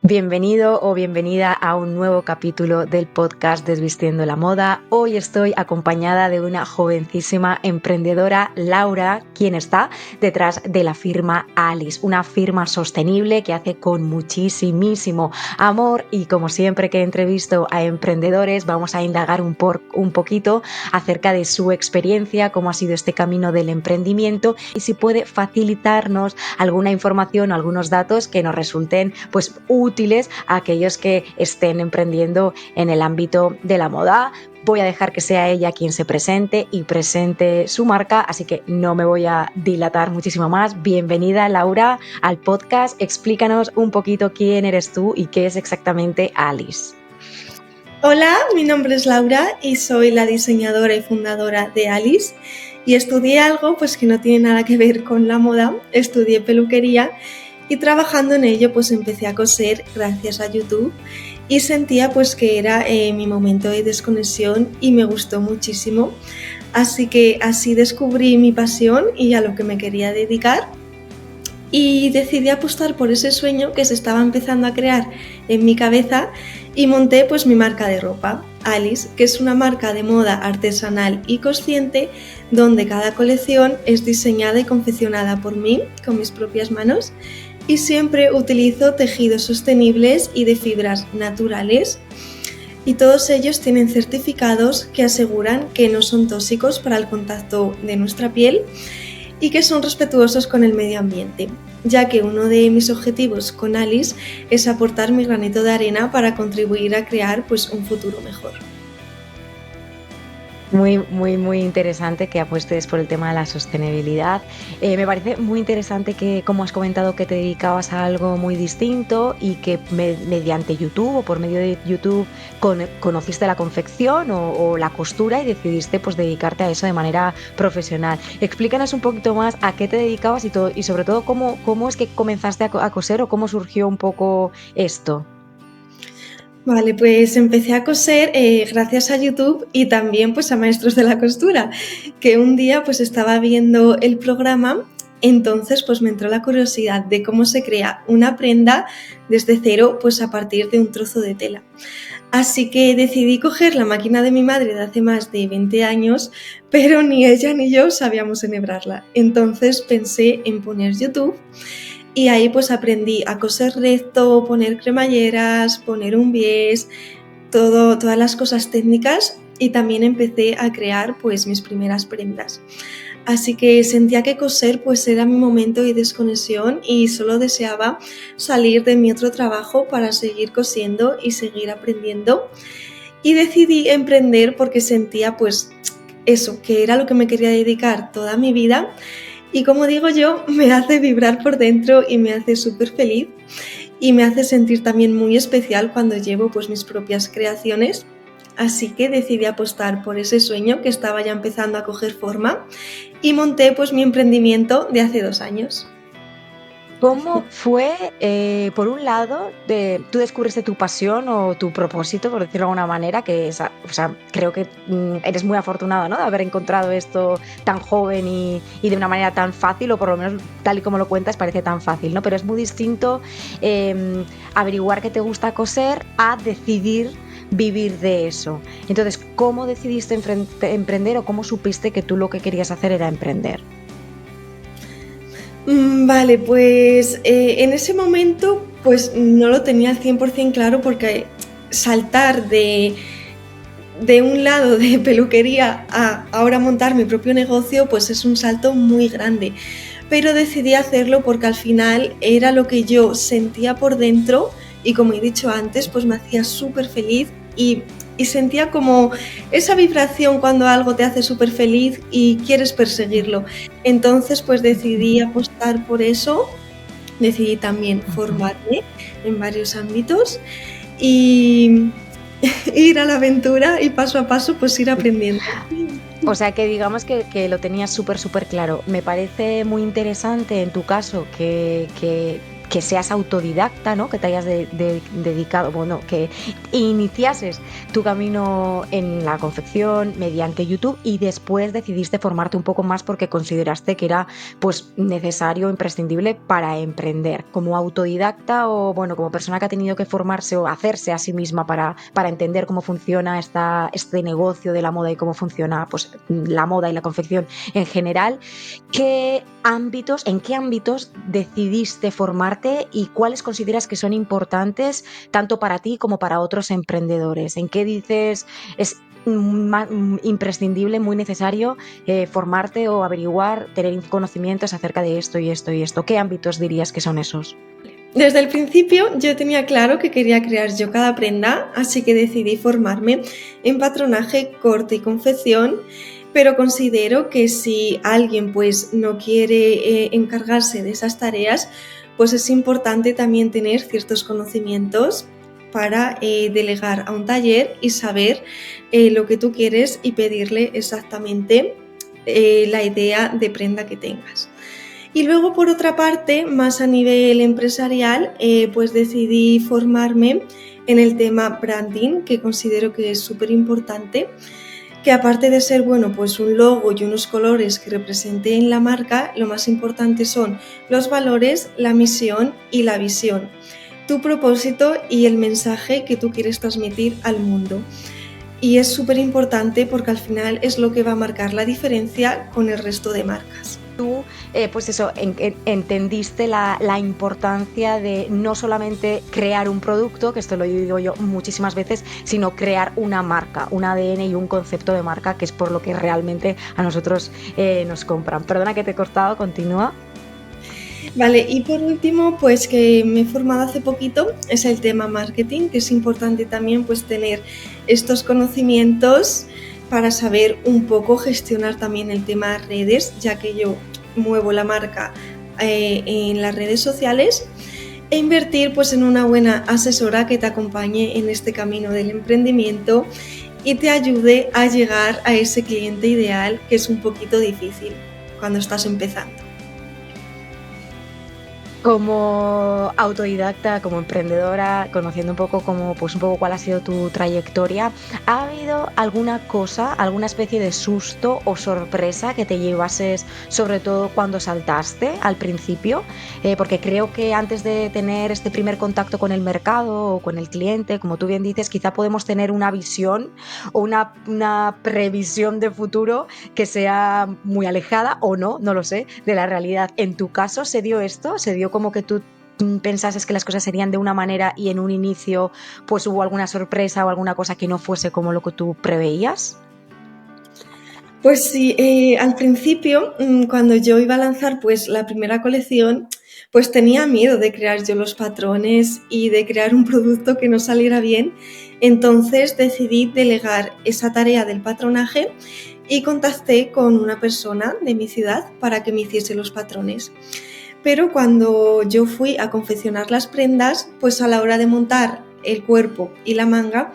Bienvenido o bienvenida a un nuevo capítulo del podcast Desvistiendo la Moda. Hoy estoy acompañada de una jovencísima emprendedora, Laura, quien está detrás de la firma Alice, una firma sostenible que hace con muchísimo amor, y como siempre que entrevisto a emprendedores vamos a indagar un poquito acerca de su experiencia, cómo ha sido este camino del emprendimiento y si puede facilitarnos alguna información o algunos datos que nos resulten útiles a aquellos que estén emprendiendo en el ámbito de la moda. Voy a dejar que sea ella quien se presente y presente su marca, así que no me voy a dilatar muchísimo más. Bienvenida, Laura, al podcast. Explícanos un poquito quién eres tú y qué es exactamente Alice. Hola, mi nombre es Laura y soy la diseñadora y fundadora de Alice, y estudié algo que no tiene nada que ver con la moda. Estudié peluquería y trabajando en ello empecé a coser gracias a YouTube y sentía que era mi momento de desconexión y me gustó muchísimo. Así que así descubrí mi pasión y a lo que me quería dedicar, y decidí apostar por ese sueño que se estaba empezando a crear en mi cabeza y monté mi marca de ropa, Alice, que es una marca de moda artesanal y consciente donde cada colección es diseñada y confeccionada por mí con mis propias manos, y siempre utilizo tejidos sostenibles y de fibras naturales, y todos ellos tienen certificados que aseguran que no son tóxicos para el contacto de nuestra piel y que son respetuosos con el medio ambiente, ya que uno de mis objetivos con Alice es aportar mi granito de arena para contribuir a crear un futuro mejor. Muy interesante que apuestes por el tema de la sostenibilidad. Me parece muy interesante que, como has comentado, que te dedicabas a algo muy distinto y que mediante YouTube o por medio de YouTube conociste la confección o la costura y decidiste dedicarte a eso de manera profesional. Explícanos un poquito más a qué te dedicabas y sobre todo cómo es que comenzaste a coser o cómo surgió un poco esto. Vale, empecé a coser gracias a YouTube y también a maestros de la costura, que un día estaba viendo el programa. Entonces me entró la curiosidad de cómo se crea una prenda desde cero a partir de un trozo de tela. Así que decidí coger la máquina de mi madre de hace más de 20 años, pero ni ella ni yo sabíamos enhebrarla. Entonces pensé en poner YouTube. Y ahí aprendí a coser recto, poner cremalleras, poner un bies, todas las cosas técnicas, y también empecé a crear mis primeras prendas. Así que sentía que coser era mi momento de desconexión y solo deseaba salir de mi otro trabajo para seguir cosiendo y seguir aprendiendo. Y decidí emprender porque sentía eso, que era lo que me quería dedicar toda mi vida. Y como digo yo, me hace vibrar por dentro y me hace súper feliz, y me hace sentir también muy especial cuando llevo mis propias creaciones. Así que decidí apostar por ese sueño que estaba ya empezando a coger forma y monté mi emprendimiento de hace 2 años. ¿Cómo fue, por un lado, tú descubriste tu pasión o tu propósito, por decirlo de alguna manera, que es, creo que eres muy afortunado, ¿no?, de haber encontrado esto tan joven y de una manera tan fácil, o por lo menos tal y como lo cuentas parece tan fácil, ¿no? Pero es muy distinto averiguar que te gusta coser a decidir vivir de eso. Entonces, ¿cómo decidiste emprender o cómo supiste que tú lo que querías hacer era emprender? Vale, en ese momento no lo tenía al 100% claro, porque saltar de un lado de peluquería a ahora montar mi propio negocio es un salto muy grande, pero decidí hacerlo porque al final era lo que yo sentía por dentro, y como he dicho antes me hacía súper feliz y sentía como esa vibración cuando algo te hace súper feliz y quieres perseguirlo. Entonces decidí apostar por eso, decidí también formarme en varios ámbitos y ir a la aventura y paso a paso ir aprendiendo. O sea que digamos que lo tenías súper claro. Me parece muy interesante en tu caso que que seas autodidacta, ¿no? Que te hayas dedicado, bueno, que iniciases tu camino en la confección mediante YouTube y después decidiste formarte un poco más porque consideraste que era pues necesario, imprescindible para emprender. Como autodidacta o bueno, como persona que ha tenido que formarse o hacerse a sí misma para entender cómo funciona este negocio de la moda y cómo funciona pues la moda y la confección en general, ¿en qué ámbitos decidiste formarte y cuáles consideras que son importantes tanto para ti como para otros emprendedores? ¿En qué dices es imprescindible, muy necesario formarte o averiguar, tener conocimientos acerca de esto y esto y esto? ¿Qué ámbitos dirías que son esos? Desde el principio yo tenía claro que quería crear yo cada prenda, así que decidí formarme en patronaje, corte y confección, pero considero que si alguien pues no quiere encargarse de esas tareas, pues es importante también tener ciertos conocimientos para delegar a un taller y saber lo que tú quieres y pedirle exactamente la idea de prenda que tengas. Y luego, por otra parte, más a nivel empresarial, pues decidí formarme en el tema branding, que considero que es súper importante, que aparte de ser, bueno, pues un logo y unos colores que representen la marca, lo más importante son los valores, la misión y la visión, tu propósito y el mensaje que tú quieres transmitir al mundo. Y es súper importante porque al final es lo que va a marcar la diferencia con el resto de marcas. Tú, pues eso, entendiste la importancia de no solamente crear un producto, que esto lo digo yo muchísimas veces, sino crear una marca, un ADN y un concepto de marca, que es por lo que realmente a nosotros nos compran. Perdona que te he cortado, continúa. Vale, y por último, pues que me he formado hace poquito, es el tema marketing, que es importante también pues tener estos conocimientos para saber un poco gestionar también el tema redes, ya que yo muevo la marca en las redes sociales, e invertir pues en una buena asesora que te acompañe en este camino del emprendimiento y te ayude a llegar a ese cliente ideal, que es un poquito difícil cuando estás empezando. Como autodidacta, como emprendedora, conociendo un poco cuál ha sido tu trayectoria, ¿ha habido alguna cosa, alguna especie de susto o sorpresa que te llevases, sobre todo cuando saltaste al principio? Porque creo que antes de tener este primer contacto con el mercado o con el cliente, como tú bien dices, quizá podemos tener una visión o una previsión de futuro que sea muy alejada o no lo sé, de la realidad. ¿En tu caso se dio esto? ¿Se dio como que tú pensases que las cosas serían de una manera y en un inicio pues hubo alguna sorpresa o alguna cosa que no fuese como lo que tú preveías? Pues sí, al principio, cuando yo iba a lanzar pues la primera colección, pues tenía miedo de crear yo los patrones y de crear un producto que no saliera bien. Entonces decidí delegar esa tarea del patronaje y contacté con una persona de mi ciudad para que me hiciese los patrones. Pero cuando yo fui a confeccionar las prendas, pues a la hora de montar el cuerpo y la manga,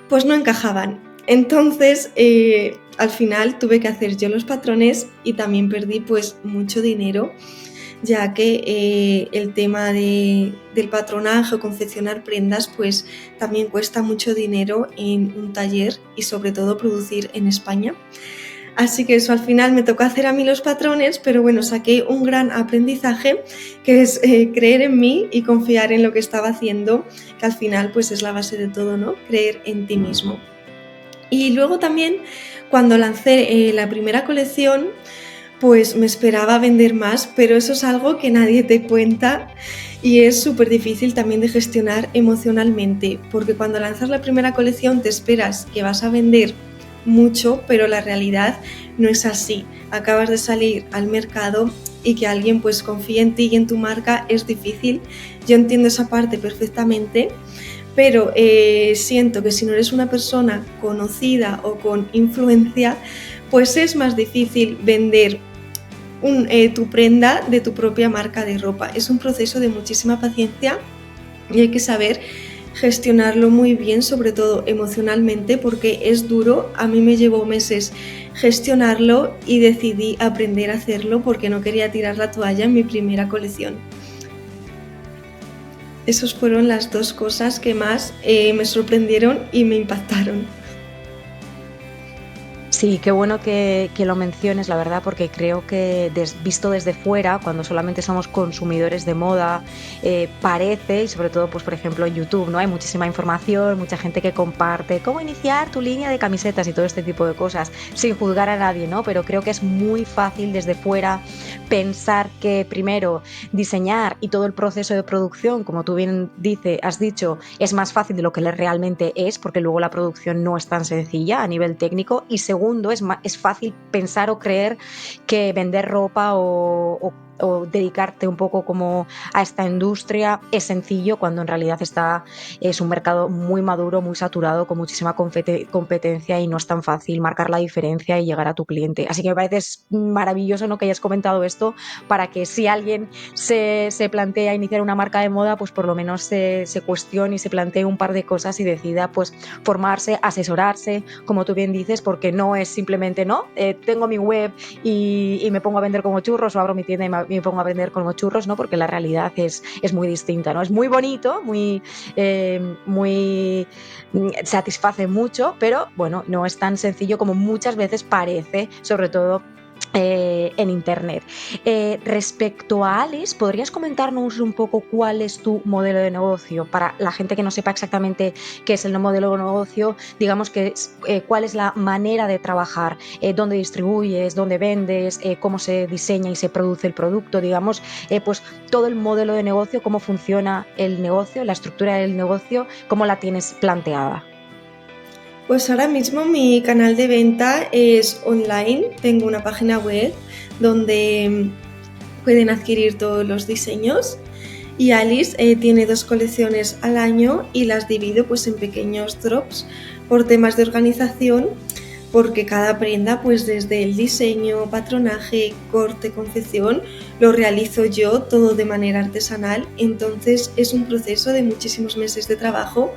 pues no encajaban. Entonces, al final tuve que hacer yo los patrones y también perdí pues mucho dinero, ya que el tema del patronaje o confeccionar prendas pues también cuesta mucho dinero en un taller y sobre todo producir en España. Así que eso, al final me tocó hacer a mí los patrones, pero bueno, saqué un gran aprendizaje, que es creer en mí y confiar en lo que estaba haciendo, que al final pues es la base de todo, ¿no? Creer en ti mismo. Y luego también cuando lancé la primera colección, pues me esperaba vender más, pero eso es algo que nadie te cuenta y es súper difícil también de gestionar emocionalmente, porque cuando lanzas la primera colección te esperas que vas a vender mucho, pero la realidad no es así. Acabas de salir al mercado y que alguien pues confíe en ti y en tu marca es difícil. Yo entiendo esa parte perfectamente, pero siento que si no eres una persona conocida o con influencia, pues es más difícil vender tu prenda de tu propia marca de ropa. Es un proceso de muchísima paciencia y hay que saber gestionarlo muy bien, sobre todo emocionalmente, porque es duro. A mí me llevó meses gestionarlo y decidí aprender a hacerlo porque no quería tirar la toalla en mi primera colección. Esas fueron las dos cosas que más me sorprendieron y me impactaron. Sí, qué bueno que lo menciones, la verdad, porque creo que visto desde fuera, cuando solamente somos consumidores de moda, parece, y sobre todo, pues por ejemplo en YouTube, ¿no? Hay muchísima información, mucha gente que comparte cómo iniciar tu línea de camisetas y todo este tipo de cosas, sin juzgar a nadie, ¿no? Pero creo que es muy fácil desde fuera pensar que primero diseñar y todo el proceso de producción, como tú bien has dicho, es más fácil de lo que realmente es, porque luego la producción no es tan sencilla a nivel técnico. Y segundo, es fácil pensar o creer que vender ropa o dedicarte un poco como a esta industria es sencillo, cuando en realidad es un mercado muy maduro, muy saturado, con muchísima competencia, y no es tan fácil marcar la diferencia y llegar a tu cliente. Así que me parece maravilloso, ¿no?, que hayas comentado esto, para que si alguien se plantea iniciar una marca de moda, pues por lo menos se cuestione y se plantee un par de cosas y decida pues formarse, asesorarse, como tú bien dices, porque no es simplemente, no, tengo mi web y me pongo a vender como churros, o abro mi tienda y me pongo a vender como churros, ¿no? Porque la realidad es muy distinta, ¿no? Es muy bonito, muy satisface mucho, pero bueno, no es tan sencillo como muchas veces parece, sobre todo en internet. Respecto a Alice, ¿podrías comentarnos un poco cuál es tu modelo de negocio? Para la gente que no sepa exactamente qué es el modelo de negocio, digamos que cuál es la manera de trabajar, dónde distribuyes, dónde vendes, cómo se diseña y se produce el producto, digamos, pues todo el modelo de negocio, cómo funciona el negocio, la estructura del negocio, cómo la tienes planteada. Pues ahora mismo mi canal de venta es online, tengo una página web donde pueden adquirir todos los diseños, y Alice tiene 2 colecciones al año y las divido pues en pequeños drops por temas de organización, porque cada prenda, pues desde el diseño, patronaje, corte, confección, lo realizo yo todo de manera artesanal. Entonces es un proceso de muchísimos meses de trabajo,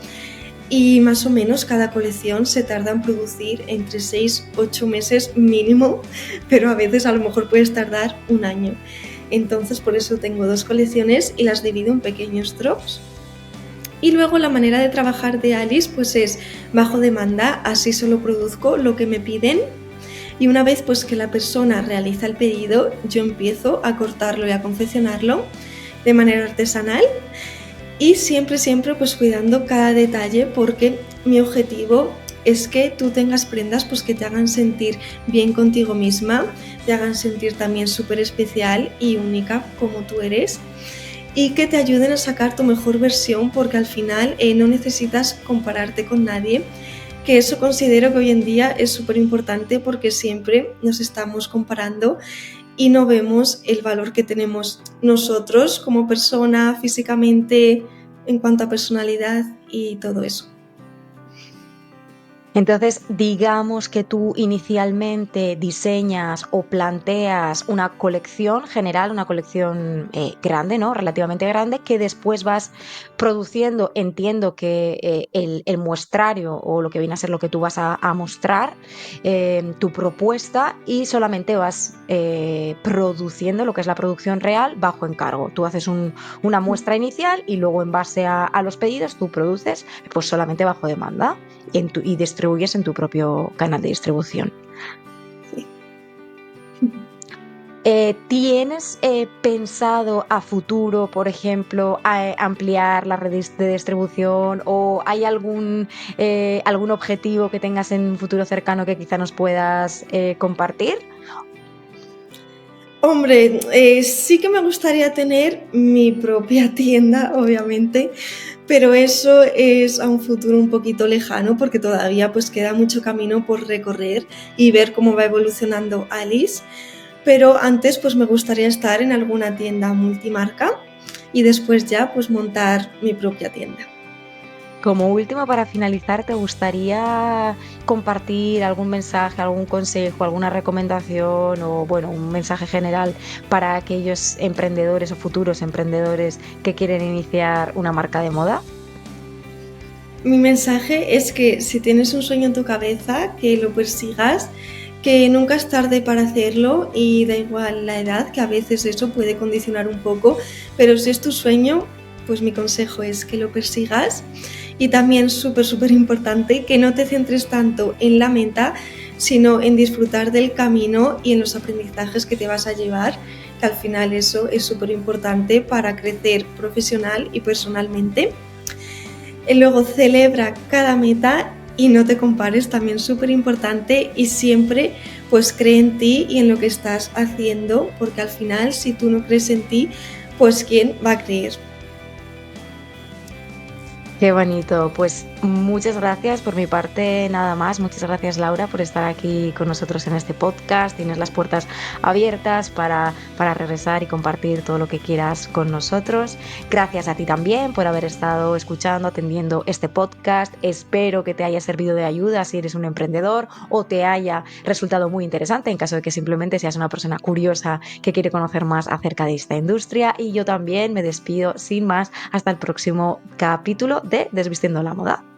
y más o menos cada colección se tarda en producir entre 6-8 meses mínimo, pero a veces a lo mejor puedes tardar un año. Entonces por eso tengo 2 colecciones y las divido en pequeños drops. Y luego la manera de trabajar de Alice pues es bajo demanda, así solo produzco lo que me piden, y una vez pues que la persona realiza el pedido, yo empiezo a cortarlo y a confeccionarlo de manera artesanal. Y siempre pues cuidando cada detalle, porque mi objetivo es que tú tengas prendas pues que te hagan sentir bien contigo misma, te hagan sentir también súper especial y única como tú eres, y que te ayuden a sacar tu mejor versión, porque al final no necesitas compararte con nadie, que eso considero que hoy en día es súper importante, porque siempre nos estamos comparando y no vemos el valor que tenemos nosotros como persona, físicamente, en cuanto a personalidad y todo eso. Entonces, digamos que tú inicialmente diseñas o planteas una colección general, una colección grande, ¿no? Relativamente grande, que después vas produciendo. Entiendo que el muestrario, o lo que viene a ser lo que tú vas a mostrar, tu propuesta, y solamente vas produciendo lo que es la producción real bajo encargo. Tú haces una muestra inicial y luego, en base a los pedidos, tú produces pues solamente bajo demanda y distribuyes en tu propio canal de distribución. Sí. ¿Tienes pensado a futuro, por ejemplo, ampliar la red de distribución, o hay algún objetivo que tengas en un futuro cercano que quizá nos puedas compartir? Hombre, sí que me gustaría tener mi propia tienda, obviamente, pero eso es a un futuro un poquito lejano, porque todavía pues queda mucho camino por recorrer y ver cómo va evolucionando Alice. Pero antes pues me gustaría estar en alguna tienda multimarca y después ya pues montar mi propia tienda. Como último, para finalizar, ¿te gustaría compartir algún mensaje, algún consejo, alguna recomendación, o bueno, un mensaje general para aquellos emprendedores o futuros emprendedores que quieren iniciar una marca de moda? Mi mensaje es que si tienes un sueño en tu cabeza, que lo persigas, que nunca es tarde para hacerlo, y da igual la edad, que a veces eso puede condicionar un poco, pero si es tu sueño, pues mi consejo es que lo persigas. Y también súper importante que no te centres tanto en la meta, sino en disfrutar del camino y en los aprendizajes que te vas a llevar, que al final eso es súper importante para crecer profesional y personalmente. Y luego celebra cada meta y no te compares, también súper importante, y siempre pues cree en ti y en lo que estás haciendo, porque al final si tú no crees en ti, pues ¿quién va a creer? Qué bonito, pues muchas gracias por mi parte, nada más. Muchas gracias, Laura, por estar aquí con nosotros en este podcast. Tienes las puertas abiertas para regresar y compartir todo lo que quieras con nosotros. Gracias a ti también por haber estado escuchando, atendiendo este podcast. Espero que te haya servido de ayuda si eres un emprendedor o te haya resultado muy interesante en caso de que simplemente seas una persona curiosa que quiere conocer más acerca de esta industria. Y yo también me despido sin más hasta el próximo capítulo de Desvistiendo la Moda.